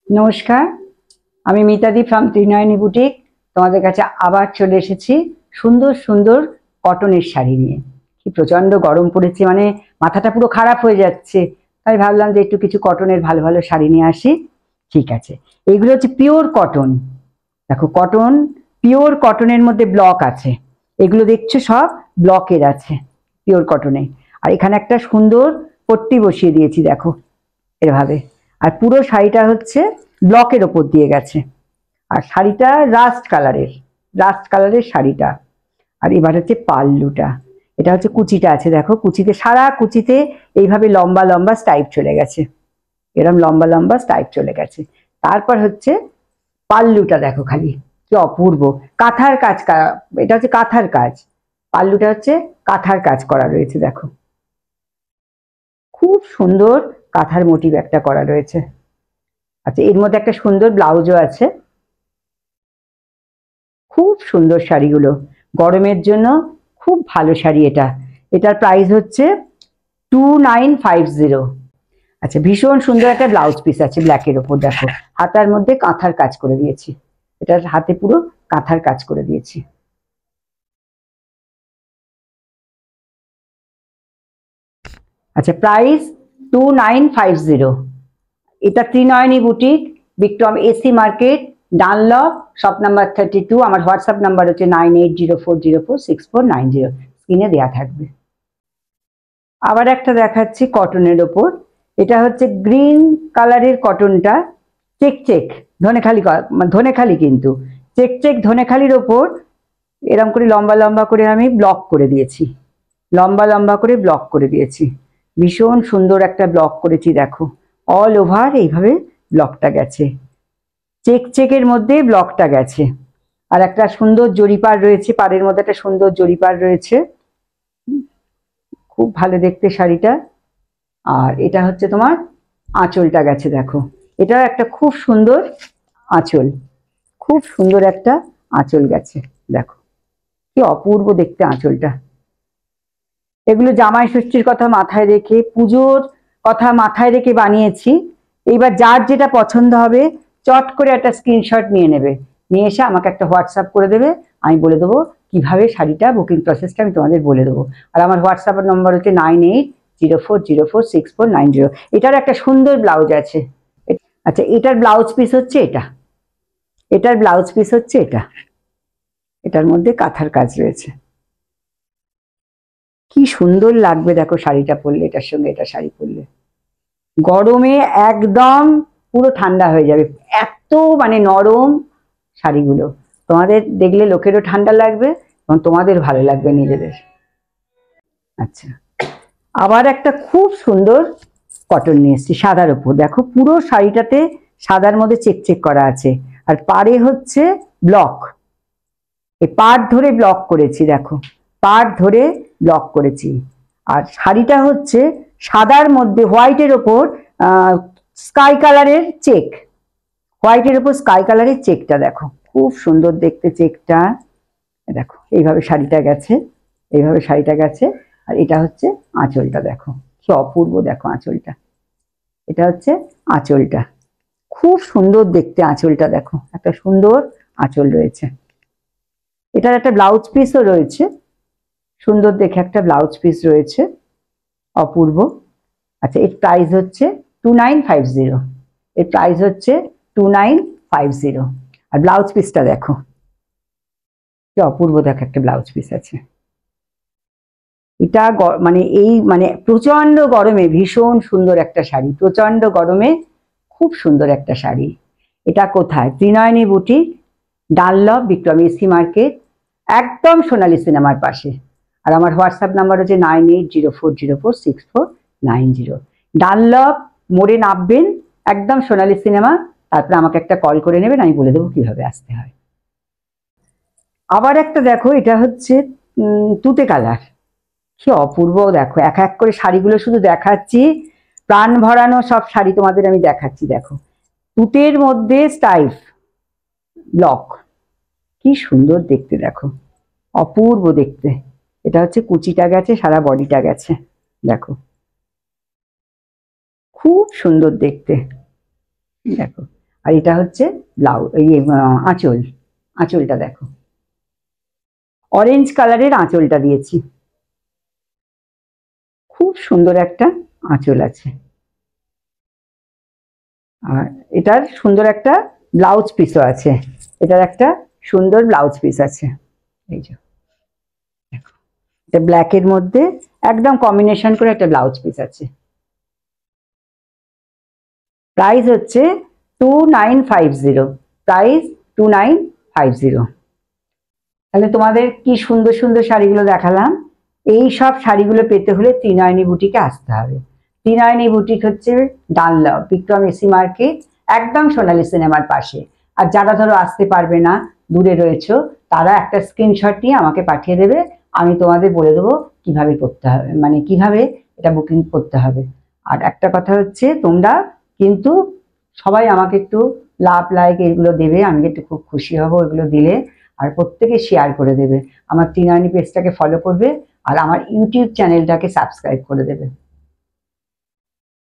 নমস্কার, আমি মিতাদি from Trinayani boutique. তোমাদের কাছে আবার চলে এসেছি সুন্দর সুন্দর কটনের শাড়ি নিয়ে। কি প্রচন্ড গরম পড়েছে, মানে মাথাটা পুরো খারাপ হয়ে যাচ্ছে। তাই ভাবলাম যে একটু কিছু কটনের ভালো ভালো শাড়ি নিয়ে আসি। ঠিক আছে, এগুলো হচ্ছে পিওর কটন। দেখো, কটন, পিওর কটনের মধ্যে ব্লক আছে। এগুলো দেখছো সব ব্লকের আছে, পিওর কটনে। আর এখানে একটা সুন্দর পট্টি বসিয়ে দিয়েছি, দেখো এভাবে। আর পুরো শাড়িটা হচ্ছে ব্লকের ওপর দিয়ে গেছে। আর শাড়িটা রাস্ট কালারের শাড়িটা। আর এবার হচ্ছে পাল্লুটা। এটা হচ্ছে কুচিটা আছে, দেখো কুচিতে, সারা কুচিতে এইভাবে লম্বা লম্বা স্টাইপ চলে গেছে, এরকম লম্বা লম্বা স্টাইপ চলে গেছে। তারপর হচ্ছে পাল্লুটা, দেখো খালি কি অপূর্ব কাঁথার কাজ। এটা হচ্ছে কাঁথার কাজ। পাল্লুটা হচ্ছে কাঁথার কাজ করা রয়েছে, দেখো খুব সুন্দর কাঁথার মোটিভ একটা করা রয়েছে। আচ্ছা, এর মধ্যে একটা সুন্দর ব্লাউজও আছে। খুব সুন্দর শাড়িগুলো, গরমের জন্য খুব ভালো শাড়ি এটা। এটার প্রাইস হচ্ছে 2950। আচ্ছা, ভীষণ সুন্দর একটা ব্লাউজ পিস আছে ব্ল্যাকের ওপর, দেখো হাতার মধ্যে কাঁথার কাজ করে দিয়েছি। এটার হাতে পুরো কাঁথার কাজ করে দিয়েছি। আচ্ছা, প্রাইস 2950। এটা Trinayani boutique, Bikram AC market, Dunlop, shop number 32। আমার হোয়াটসঅ্যাপ নাম্বার হচ্ছে 9804046490, স্ক্রিনে দেওয়া থাকবে। আবার একটা দেখাচ্ছি কটনের ওপর। এটা হচ্ছে গ্রিন কালারের কটনটা, চেক চেক ধনেখালি, ধনেখালি কিন্তু চেক চেক ধনেখালির ওপর এরকম করে লম্বা লম্বা করে আমি ব্লক করে দিয়েছি, লম্বা লম্বা করে ব্লক করে দিয়েছি। ভীষণ সুন্দর একটা ব্লক করেছি, দেখো অল ওভার এইভাবে ব্লকটা গেছে, চেক চেকের মধ্যে ব্লকটা গেছে। আর একটা সুন্দর জরিপার রয়েছে, পাড়ের মধ্যে একটা সুন্দর জরিপার রয়েছে, খুব ভালো দেখতে শাড়িটা। আর এটা হচ্ছে তোমার আঁচলটা গেছে, দেখো এটা একটা খুব সুন্দর আঁচল, খুব সুন্দর একটা আঁচল গেছে, দেখো কি অপূর্ব দেখতে আঁচলটা। এগুলো জামাই ষষ্ঠীর কথা মাথায় রেখে, পুজোর কথা মাথায় রেখে বানিয়েছি। এইবার যার যেটা পছন্দ হবে চট করে একটা স্ক্রিনশট নিয়ে নেবে, নিয়ে এসে আমাকে একটা হোয়াটসঅ্যাপ করে দেবে। আমি বলে দেবো কিভাবে শাড়িটা বুকিং প্রসেসটা আমি তোমাদের বলে দেবো। আর আমার হোয়াটসঅ্যাপের নম্বর হচ্ছে 9804046490। এটার একটা সুন্দর ব্লাউজ আছে। আচ্ছা, এটার ব্লাউজ পিস হচ্ছে এটা, এটার ব্লাউজ পিস হচ্ছে এটা। এটার মধ্যে কাঁথার কাজ রয়েছে। কি সুন্দর লাগবে দেখো শাড়িটা পরলে, এটার সঙ্গে এটা শাড়ি পরলে গরমে একদম পুরো ঠান্ডা হয়ে যাবে। এত মানে নরম শাড়িগুলো, তোমাদের দেখলে লোকেরও ঠান্ডা লাগবে এবং তোমাদের ভালো লাগবে নিজেদের। আচ্ছা, আবার একটা খুব সুন্দর কটন নিয়ে এসেছি সাদার উপর, দেখো পুরো শাড়িটাতে সাদার মধ্যে চেক চেক করা আছে। আর পাড়ে হচ্ছে ব্লক, এই পাড় ধরে ব্লক করেছি, দেখো পাড় ধরে ব্লক করেছি। আর শাড়িটা হচ্ছে সাদার মধ্যে হোয়াইটের ওপর স্কাই কালারের চেক, হোয়াইটের ওপর স্কাই কালারের চেকটা, দেখো খুব সুন্দর দেখতে চেকটা। দেখো এইভাবে শাড়িটা গেছে, এইভাবে শাড়িটা গেছে। আর এটা হচ্ছে আঁচলটা, দেখো কি অপূর্ব, দেখো আঁচলটা, এটা হচ্ছে আঁচলটা। খুব সুন্দর দেখতে আঁচলটা, দেখো একটা সুন্দর আঁচল রয়েছে। এটার একটা ব্লাউজ পিসও রয়েছে, সুন্দর দেখে একটা ব্লাউজ পিস রয়েছে, অপূর্ব। আচ্ছা, এর প্রাইস হচ্ছে 2950। এর প্রাইস হচ্ছে 2950। আর ব্লাউজ পিসটা দেখো কি অপূর্ব, দেখো একটা ব্লাউজ পিস আছে। এটা মানে এই মানে প্রচন্ড গরমে ভীষণ সুন্দর একটা শাড়ি, প্রচন্ড গরমে খুব সুন্দর একটা শাড়ি। এটা কোথায়? Trinayani boutique, Dunlop, Bikram AC market, একদম সোনালী সিনেমার পাশে। আর আমার হোয়াটসঅ্যাপ নাম্বার হচ্ছে 9804046490। ডানলপ মোড়ে নামবেন, একদম সোনালী সিনেমা, তারপরে আমাকে একটা কল করে নেবেন, আমি বলে দেবো কিভাবে আসতে হয়। আবার একটা দেখো, এটা হচ্ছে তুতে কালার, কি অপূর্ব দেখো। এক এক করে শাড়িগুলো শুধু দেখাচ্ছি, প্রাণ ভরানো সব শাড়ি তোমাদের আমি দেখাচ্ছি। দেখো তুতের মধ্যে স্টাইফ ব্লক, কি সুন্দর দেখতে, দেখো অপূর্ব দেখতে। এটা হচ্ছে কুচিটা গেছে, সারা বডিটা গেছে, দেখো খুব সুন্দর দেখতে, দেখো। আর এটা হচ্ছে ব্লাউজ, আঁচল। আঁচলটা দেখো, অরেঞ্জ কালারের আঁচলটা দিয়েছি, খুব সুন্দর একটা আঁচল আছে। আর এটার সুন্দর একটা ব্লাউজ পিসও আছে, এটার একটা সুন্দর ব্লাউজ পিস আছে। এই যে দেখো, এটা ব্ল্যাকের মধ্যে একদম কম্বিনেশন করে একটা ব্লাউজ পিস আছে। প্রাইস হচ্ছে 2950, প্রাইস 2950। তাহলে তোমাদের কি সুন্দর সুন্দর শাড়িগুলো দেখালাম। এই সব শাড়িগুলো পেতে হলে ত্রিনয়নী বুটিকে আসতে হবে। ত্রিনয়নী বুটিক হচ্ছে ডানলপ, বিক্রম এসি মার্কেট, একদম সোনালী সিনেমার পাশে। আর যারা ধরো আসতে পারবে না, দূরে রয়েছে, তারা একটা স্ক্রিনশট নিয়ে আমাকে পাঠিয়ে দেবে, আমি তোমাদের বলে দেবো কিভাবে করতে হবে, মানে কিভাবে এটা বুকিং করতে হবে। আর একটা কথা হচ্ছে, তোমরা কিন্তু সবাই আমাকে একটু লাভ লাইক এগুলো দেবে, আমি একটু খুব খুশি হব এগুলো দিলে। আর প্রত্যেকে শেয়ার করে দেবে, আমার ত্রিনয়নী পেজটাকে ফলো করবে, আর আমার ইউটিউব চ্যানেলটাকে সাবস্ক্রাইব করে দেবে।